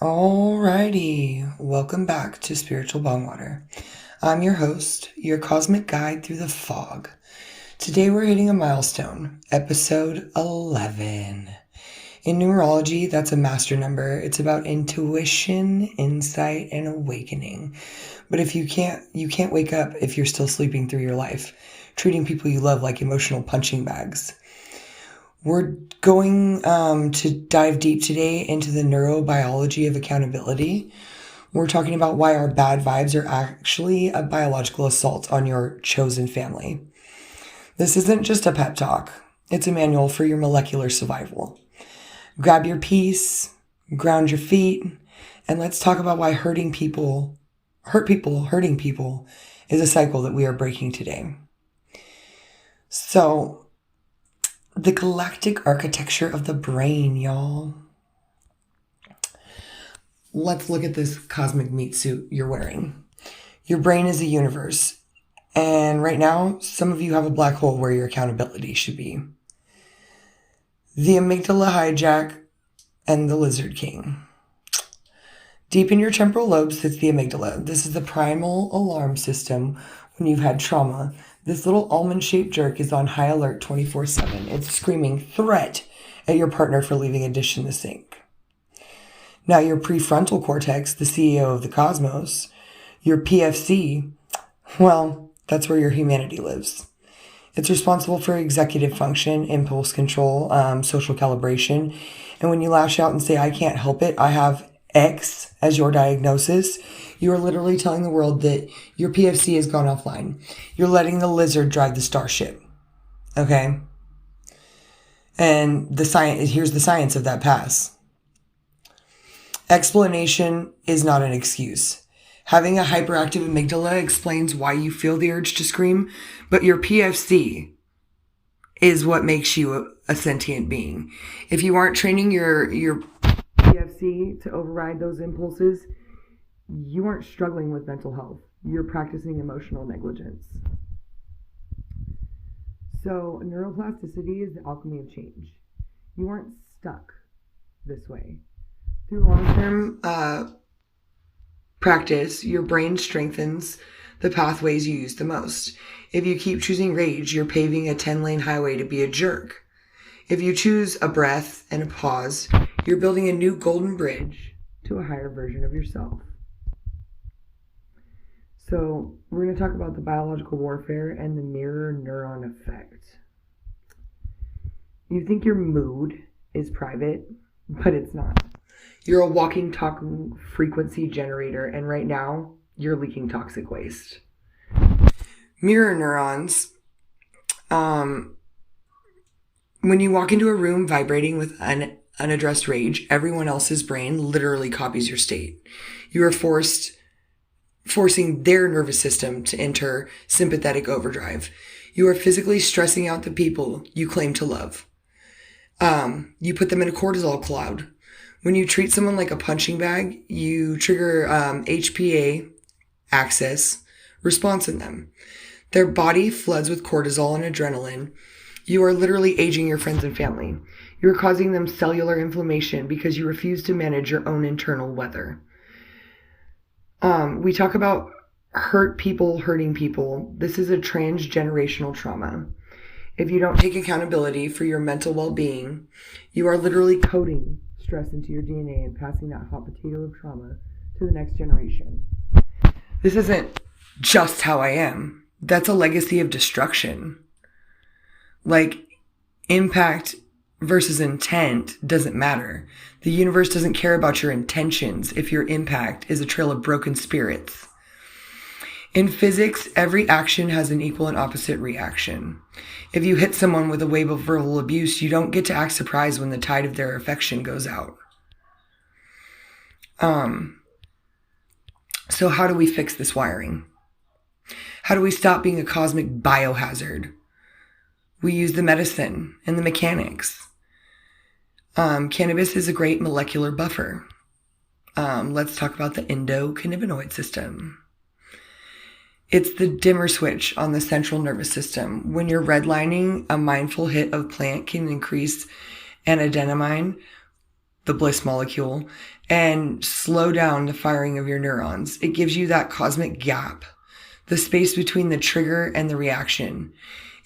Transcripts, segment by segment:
Alrighty, welcome back to Spiritual Bong Water. I'm your host, your cosmic guide through the fog. Today we're hitting a milestone, episode 11. In numerology, that's a master number. It's about intuition, insight, and awakening. But if you can't wake up if you're still sleeping through your life, treating people you love like emotional punching bags. We're going to dive deep today into the neurobiology of accountability. We're talking about why our bad vibes are actually a biological assault on your chosen family. This isn't just a pep talk. It's a manual for your molecular survival. Grab your peace, ground your feet, and let's talk about why hurting people is a cycle that we are breaking today. So, the galactic architecture of the brain, y'all. Let's look at this cosmic meat suit you're wearing. Your brain is a universe. And right now, some of you have a black hole where your accountability should be. The amygdala hijack and the lizard king. Deep in your temporal lobes sits the amygdala. This is the primal alarm system when you've had trauma. This little almond-shaped jerk is on high alert 24/7. It's screaming threat at your partner for leaving a dish in the sink. Now your prefrontal cortex, the CEO of the cosmos, your PFC, well, that's where your humanity lives. It's responsible for executive function, impulse control, social calibration. And when you lash out and say, I can't help it, I have X as your diagnosis, you are literally telling the world that your PFC has gone offline. You're letting the lizard drive the starship. Okay? And here's the science of that pass. Explanation is not an excuse. Having a hyperactive amygdala explains why you feel the urge to scream, but your PFC is what makes you a sentient being. If you aren't training your PFC to override those impulses, you aren't struggling with mental health. You're practicing emotional negligence. So, neuroplasticity is the alchemy of change. You aren't stuck this way. Through long-term practice, your brain strengthens the pathways you use the most. If you keep choosing rage, you're paving a 10-lane highway to be a jerk. If you choose a breath and a pause, you're building a new golden bridge to a higher version of yourself. So we're going to talk about the biological warfare and the mirror neuron effect. You think your mood is private, but it's not. You're a walking, talking frequency generator, and right now, you're leaking toxic waste. Mirror neurons, when you walk into a room vibrating with unaddressed rage, everyone else's brain literally copies your state. You are forcing their nervous system to enter sympathetic overdrive. You are physically stressing out the people you claim to love. You put them in a cortisol cloud. When you treat someone like a punching bag, you trigger HPA Axis response in them. Their body floods with cortisol and adrenaline. You are literally aging your friends and family. You are causing them cellular inflammation because you refuse to manage your own internal weather. We talk about hurt people hurting people. This is a transgenerational trauma. If you don't take accountability for your mental well-being, you are literally coding stress into your DNA and passing that hot potato of trauma to the next generation. This isn't just how I am. That's a legacy of destruction. Like, impact versus intent doesn't matter. The universe doesn't care about your intentions if your impact is a trail of broken spirits. In physics, every action has an equal and opposite reaction. If you hit someone with a wave of verbal abuse, you don't get to act surprised when the tide of their affection goes out. So how do we fix this wiring? How do we stop being a cosmic biohazard? We use the medicine and the mechanics. Cannabis is a great molecular buffer. Let's talk about the endocannabinoid system. It's the dimmer switch on the central nervous system. When you're redlining, a mindful hit of plant can increase anandamide, the Bliss Molecule, and slow down the firing of your neurons. It gives you that cosmic gap, the space between the trigger and the reaction.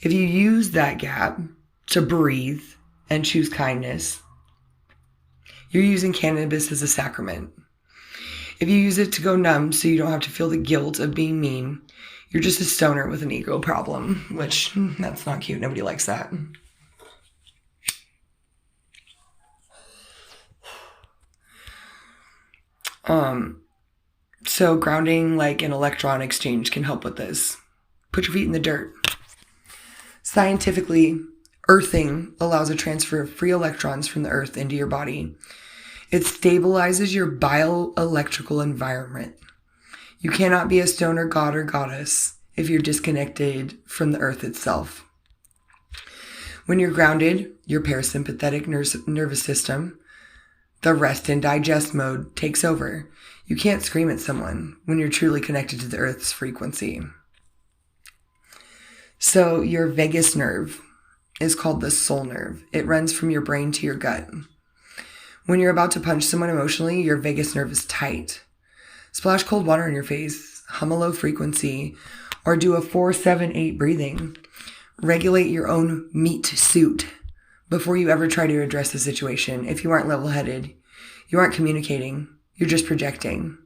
If you use that gap to breathe and choose kindness, you're using cannabis as a sacrament. If you use it to go numb so you don't have to feel the guilt of being mean, you're just a stoner with an ego problem, which that's not cute. Nobody likes that. So grounding like an electron exchange can help with this. Put your feet in the dirt. Scientifically, earthing allows a transfer of free electrons from the earth into your body. It stabilizes your bioelectrical environment. You cannot be a stoner god or goddess if you're disconnected from the earth itself. When you're grounded, your parasympathetic nervous system, the rest and digest mode, takes over. You can't scream at someone when you're truly connected to the earth's frequency. So your vagus nerve is called the soul nerve. It runs from your brain to your gut. When you're about to punch someone emotionally, your vagus nerve is tight. Splash cold water in your face, hum a low frequency, or do a 4-7-8 breathing. Regulate your own meat suit before you ever try to address the situation. If you aren't level-headed, you aren't communicating, you're just projecting.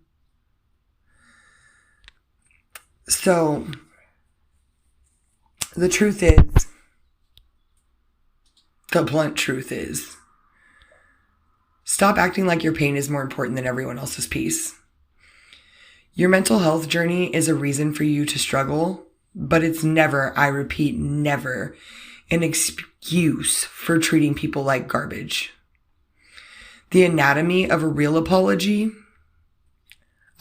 So, the truth is, the blunt truth is, stop acting like your pain is more important than everyone else's peace. Your mental health journey is a reason for you to struggle, but it's never, I repeat, never an excuse for treating people like garbage. The anatomy of a real apology,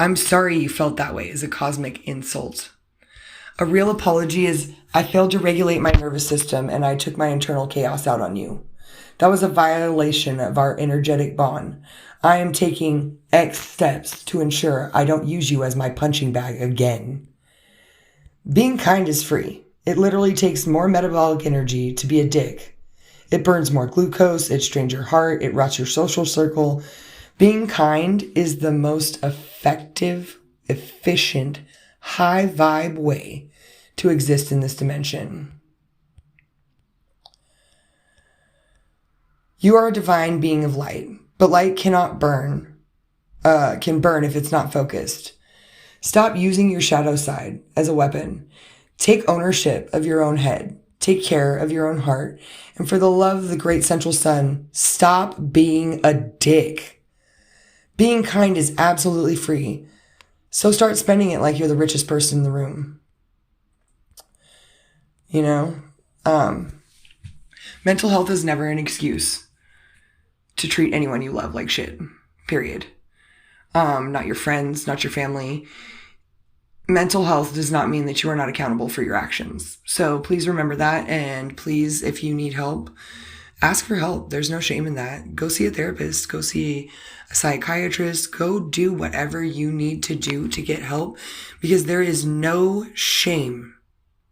I'm sorry you felt that way, is a cosmic insult. A real apology is, I failed to regulate my nervous system and I took my internal chaos out on you. That was a violation of our energetic bond. I am taking X steps to ensure I don't use you as my punching bag again. Being kind is free. It literally takes more metabolic energy to be a dick. It burns more glucose, it strains your heart, it rots your social circle. Being kind is the most effective, efficient, high vibe way to exist in this dimension. You are a divine being of light, but light cannot burn, can burn if it's not focused. Stop using your shadow side as a weapon. Take ownership of your own head. Take care of your own heart. And for the love of the great central sun, stop being a dick. Being kind is absolutely free. So start spending it like you're the richest person in the room. You know? Mental health is never an excuse to treat anyone you love like shit. Period. Not your friends, not your family. Mental health does not mean that you are not accountable for your actions. So please remember that. And please, if you need help, ask for help. There's no shame in that. Go see a therapist. Go see a psychiatrist. Go do whatever you need to do to get help, because there is no shame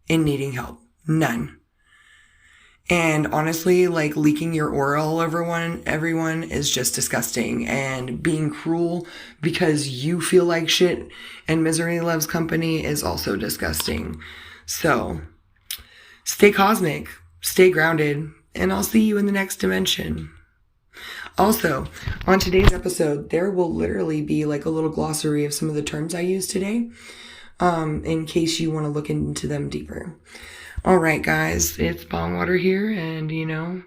in needing help. None. And honestly, like leaking your aura all over everyone is just disgusting. And being cruel because you feel like shit and misery loves company is also disgusting. So stay cosmic, stay grounded, and I'll see you in the next dimension. Also, on today's episode, there will literally be like a little glossary of some of the terms I used today, in case you want to look into them deeper. All right, guys, it's bong water here, and, you know,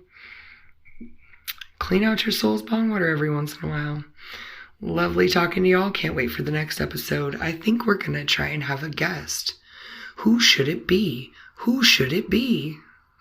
clean out your soul's bong water every once in a while. Lovely talking to y'all. Can't wait for the next episode. I think we're going to try and have a guest. Who should it be? Who should it be?